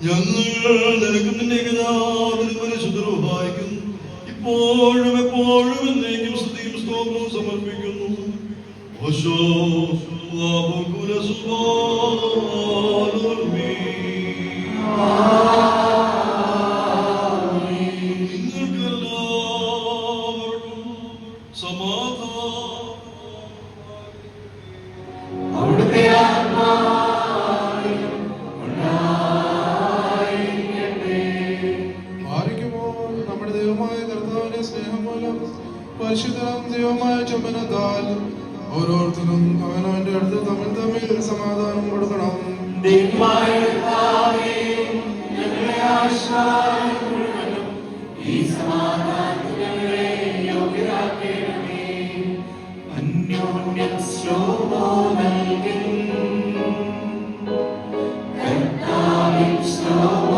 ഞങ്ങൾ നിനക്ക് നിന്റെ ഏകജാതനും പരിശുദ്ധരൂഹായിക്കും ഇപ്പോഴും എപ്പോഴും എന്നേക്കും സ്തുതിയും സ്തോത്രവും സമർപ്പിക്കുന്നു. ഓശോ നിങ്ങൾക്കെല്ലാവർക്കും സമാധാനം. അവിടുത്തെ നമ്മുടെ ദൈവമായ കർത്താവിന്റെ സ്നേഹം മൂലം പരിശുദ്ധനും ദൈവമായ ചുമനത്താൽ ഓരോരുത്തരും അവനവന്റെ അടുത്ത് തമ്മിൽ തമ്മിൽ സമാധാനം കൊടുക്കണം. അന്യോന്യം ശ്ലോമോ നൽകി കർത്താവിൻ ശ്ലോമോ